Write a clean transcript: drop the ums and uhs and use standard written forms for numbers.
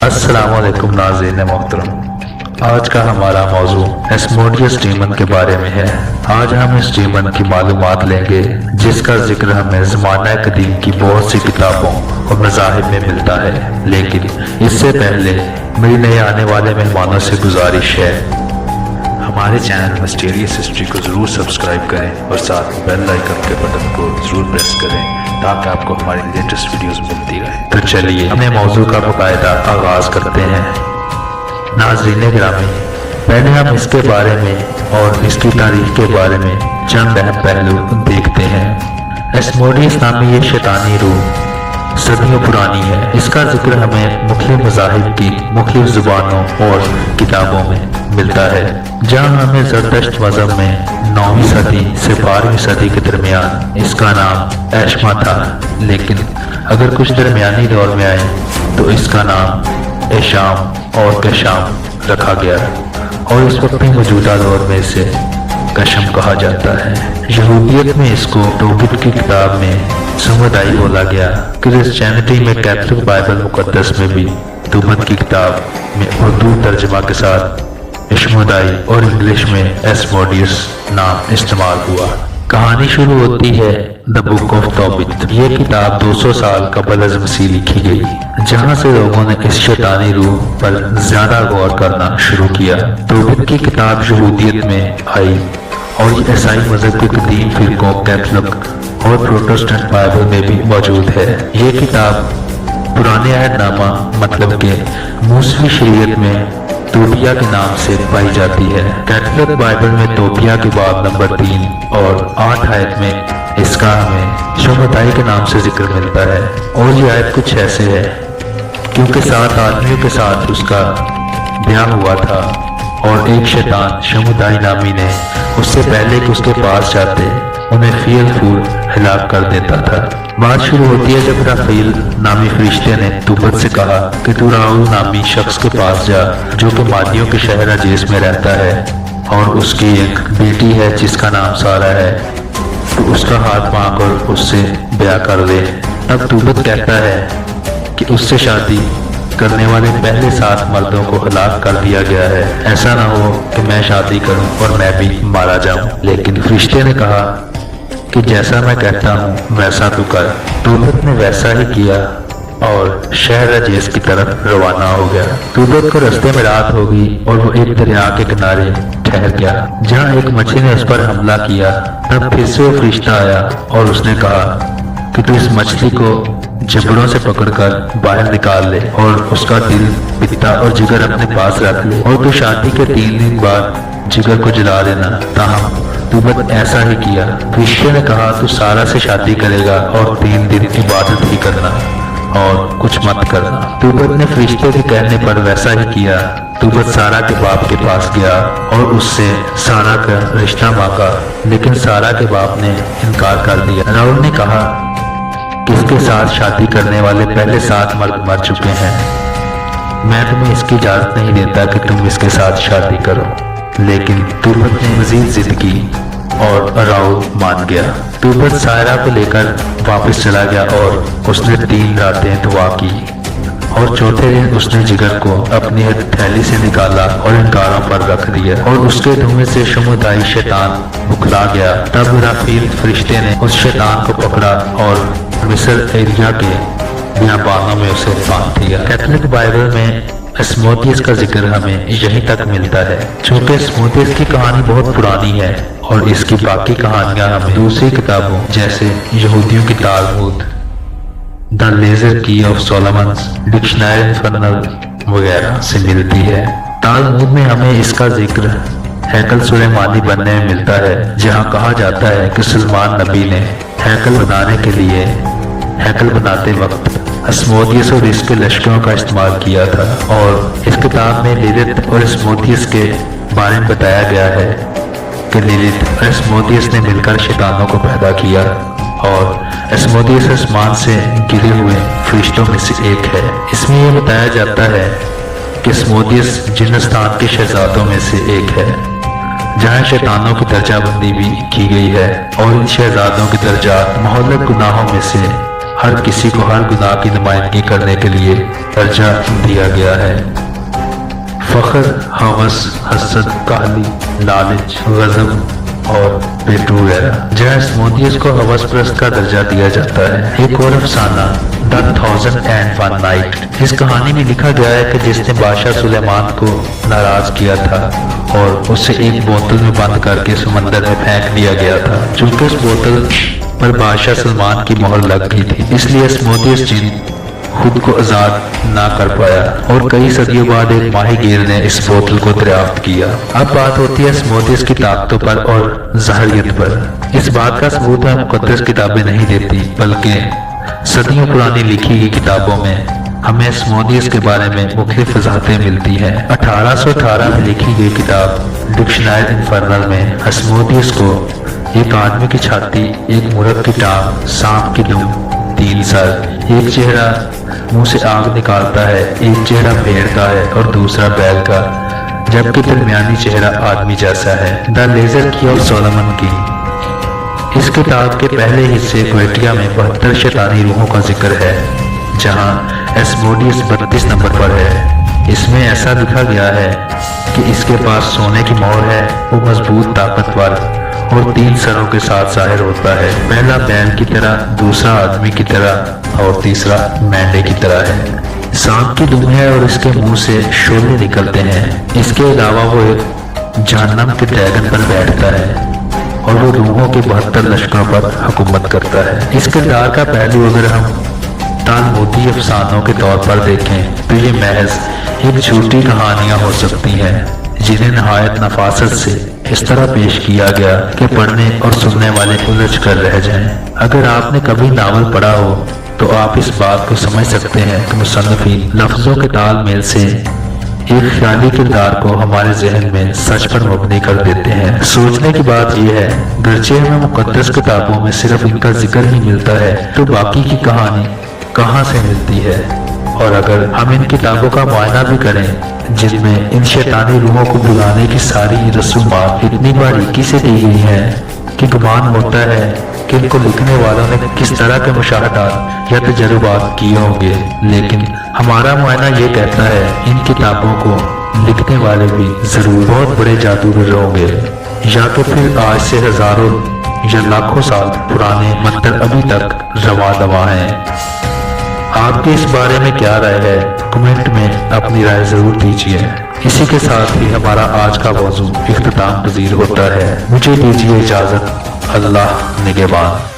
अस्सलाम वालेकुम नाज़रीन मोहतरम। आज का हमारा मौजू एस्मोडियस डीमन के बारे में है। आज हम इस डीमन की मालूमात लेंगे जिसका जिक्र हमें ज़माना कदीम की बहुत सी किताबों और मज़ाहिब में मिलता है। लेकिन इससे पहले मेरी नए आने वाले मेहमानों से गुजारिश है, हमारे चैनल मिस्टीरियस हिस्ट्री को ज़रूर सब्सक्राइब करें और साथ बेल आइकन के बटन को ज़रूर प्रेस करें ताकि आपको हमारी लेटेस्ट वीडियोस मिलती रहे। तो चलिए अपने मौजू का बाकायदा आगाज़ करते हैं। नाज़रीन गिरामी, पहले हम इसके बारे में और इसकी तारीख के बारे में चंद अहम पहलू देखते हैं। एस्मोडियस नामी ये शैतानी रूह सदियों पुरानी है। इसका जिक्र हमें मुख्तलिफ मज़ाहिब की मुख्तलिफ ज़ुबानों और किताबों में मिलता है, जहाँ हमें ज़रदश्त मज़हब में 9वीं सदी से 12वीं सदी के दरमियान इसका नाम एशमा था। लेकिन अगर कुछ दरमियानी दौर में आए तो इसका नाम एशाम और कशाम रखा गया और इस वक्त मौजूदा दौर में इसे कशम कहा जाता है। यहूदियत में इसको तौबीत की किताब में समुदाय बोला गया। क्रिश्चियनिटी में कैथोलिक बाइबल मुकद्दस में भी तौबीत की किताब में उर्दू तर्जमा के साथ इश्मुदाई और इंग्लिश में एस्मोडियस नाम इस्तेमाल हुआ। कहानी शुरू होती है द बुक ऑफ तौबीत। ये किताब 200 साल कबल अज़ मसीह लिखी गई, जहाँ से लोगों ने इस शैतानी रूह पर ज्यादा गौर करना शुरू किया। तौबीत की किताब यहूदियत में आई और ये ईसाई मजहब के कदीम फिरकों कैथोलिक और प्रोटेस्टेंट बाइबल में भी मौजूद है। ये किताब पुराने अहदनामा मतलब के मूसवी शरीयत में तोबिया के नाम से पाई जाती है। कैथोलिक बाइबल में तोबिया के बाब नंबर 3 और 8 आयत में इसका हमें शुमदाई के नाम से जिक्र मिलता है। और ये आयत कुछ ऐसे है, क्योंकि 7 आदमियों के साथ उसका ब्याह हुआ था और एक शैतान शमुदाई नामी ने उससे पहले कि उसके पास जाते उन्हें फील फूल हिलाक कर देता था। बात शुरू होती है जब राफेल नामी फरिश्ते ने तौबीत से कहा कि तू राहुल नामी शख्स के पास जा जो कि मादियों के शहर अजीज में रहता है और उसकी एक बेटी है जिसका नाम सारा है, तो उसका हाथ मांग और उससे ब्याह कर दे। तब तौबीत कहता है कि उससे शादी करने वाले पहले 7 मर्दों को हलाक कर दिया गया है, ऐसा ना हो कि मैं शादी करूं और मैं भी मारा जाऊं। लेकिन फरिश्ते ने कहा कि जैसा मैं कहता हूं वैसा तू कर। तौबीत ने वैसा ही किया और शहर अजीज की तरफ रवाना हो गया। तौबीत को रास्ते में रात हो गई और वो एक दरिया के किनारे ठहर गया, जहाँ एक मछली ने उस पर हमला किया। तब फिर से वो फरिश्ता आया और उसने कहा कि तू इस मछली को जबड़ों से पकड़कर बाहर निकाल ले और उसका दिल, पित्ता और जिगर अपने पास रख ले और तू शादी के 3 दिन बाद जिगर को जला देना। ताहम तौबीत ऐसा ही किया। फरिश्ते ने कहा तू सारा से शादी करेगा और 3 दिन इबादत ही करना और कुछ मत करना। तौबीत ने फरिश्ते के कहने पर वैसा ही किया। तौबीत सारा के बाप के पास गया और उससे सारा का रिश्ता मांगा, लेकिन सारा के बाप ने इनकार कर दिया। राहुल ने कहा कि इसके साथ शादी करने वाले पहले 7 मर्द मर चुके हैं, मैं तुम्हें इसकी इजाजत नहीं देता कि तुम इसके साथ शादी करो। लेकिन तौबीत ने मजीद जिद की और राहुल मान गया। तौबीत सायरा को लेकर वापस चला गया और उसने 3 रातें दुआ की और चौथे दिन उसने जिगर को अपनी थैली से निकाला और इन गारों पर रख दिया और उसके धुएं से शमुदाई शैतान बुखला गया। तब राफील फरिश्ते ने उस शैतान को पकड़ा और मिस्र एरिया के बियाबानों में उसे बांध दिया। कैथोलिक बाइबल में एस्मोडियस का जिक्र हमें यहीं तक मिलता है। चूँकि एस्मोडियस की कहानी बहुत पुरानी है और इसकी बाकी कहानियां हमें दूसरी किताबों जैसे यहूदियों की तालमूद, द लेजर की ऑफ सोलोमन, डिक्शनरी फनल वगैरह से मिलती है। तालमूद में हमें इसका जिक्र हैकल सुलेमानी बनने में मिलता है, जहाँ कहा जाता है कि सुलेमान नबी ने हैकल बनाने के लिए हैकल बनाते वक्त एस्मोडियस और इसके लश्करों का इस्तेमाल किया था। और इस किताब में लिलिथ और एस्मोडियस के बारे में बताया गया है कि लिलिथ और एस्मोडियस ने मिलकर शैतानों को पैदा किया और एस्मोडियस आसमान से गिरे हुए फरिश्तों में से एक है। इसमें यह बताया जाता है कि एस्मोडियस जिन्नस्तान के शहजादों में से एक है, जहाँ शैतानों की दर्जाबंदी भी की गई है और इन शहजादों की दर्जा मोहल्लक गुनाहों में से हर किसी को हर गुनाह की नुमाइंदगी करने के लिए दर्जा दिया गया है। फख्र, हवस, हसद, काहली, लालच, गज़ब और पेट वगैरह। जहाँ एस्मोडियस को हवस प्रस्त का दर्जा दिया जाता है। एक और अफसाना द 1001 नाइट। इस कहानी में लिखा गया है कि जिसने बादशाह सुलेमान को नाराज किया था और उसे एक बोतल में बंद करके समंदर में फेंक दिया गया था। चूंकि उस बोतल पर बादशाह सलमान की मोहर लग गई थी, इसलिए एस्मोडियस जिन खुद को आजाद ना कर पाया और कई सदियों बाद एक माहीगीर ने इस बोतल को दरियाफ्त किया। अब बात होती है एस्मोडियस की ताकतों पर और ज़हरियत पर। इस बात का सबूत है मुक़द्दस किताबें नहीं देती, बल्कि सदियों पुरानी लिखी गई किताबों में हमें एस्मोडियस के बारे में मुख्तलिफ वजाहतें मिलती हैं। 1818 में लिखी गई किताब डिक्शनरी इन्फर्नल में एस्मोडियस को एक आदमी की छाती, एक मुर्ग की टांग, सांप की दुम, 3 सर, एक चेहरा मुंह से आग निकालता है, एक चेहरा भेड़ का है और दूसरा बैल का, जबकि दरमियानी चेहरा आदमी जैसा है। द लेजर की ऑफ सोलोमन की। इस किताब के पहले हिस्से क्वेटिया में 72 शैतानी रूहों का जिक्र है, जहां एस्मोडियस 32 नंबर पर है। इसमें ऐसा लिखा गया है कि इसके पास सोने की मोहर है, वो मजबूत, ताकतवर और 3 सरों के साथ जाहिर होता है। पहला बैल की तरह, दूसरा आदमी की तरह और तीसरा मेंढे की तरह है। सांप की दुम है और इसके मुंह से शोले निकलते हैं। इसके अलावा वो एक जहन्नम के ड्रैगन पर बैठता है और वो रूहों के 72 लश्करों पर हुकूमत करता है। इस किरदार का पहलू अगर हम तालमुदी अफसानों के तौर पर देखें तो ये महज एक झूठी कहानियां हो सकती हैं, जिन्हें नहायत नफासत से इस तरह पेश किया गया कि पढ़ने और सुनने वाले उलझ कर रह जाएं। अगर आपने कभी नावल पढ़ा हो तो आप इस बात को समझ सकते हैं कि मुसन्निफीन लफ्जों के तालमेल से एक ख्याली किरदार को हमारे जहन में सच पर मबनी कर देते हैं। सोचने की बात यह है, गर्चे हमें मुकद्दस किताबों में सिर्फ इनका जिक्र ही मिलता है, तो बाकी की कहानी कहाँ से मिलती है? और अगर हम इन किताबों का मुआयना भी करें जिनमें इन शैतानी रूहों को बुलाने की सारी रसूमात इतनी बारीकी से दी गई है कि गुमान होता है कि इनको लिखने वालों ने किस तरह के मुशाहदात या तजुर्बात किए होंगे, लेकिन हमारा मुआयना ये कहता है इन किताबों को लिखने वाले भी जरूर बहुत बड़े जादूगर होंगे, या तो फिर आज से हजारों या लाखों साल पुराने मंत्र अभी तक रवा दवा हैं। आपके इस बारे में क्या राय है? कमेंट में अपनी राय जरूर दीजिए। इसी के साथ ही हमारा आज का मौजू इख्तिताम पजीर होता है। मुझे दीजिए इजाजत। अल्लाह निगहबान।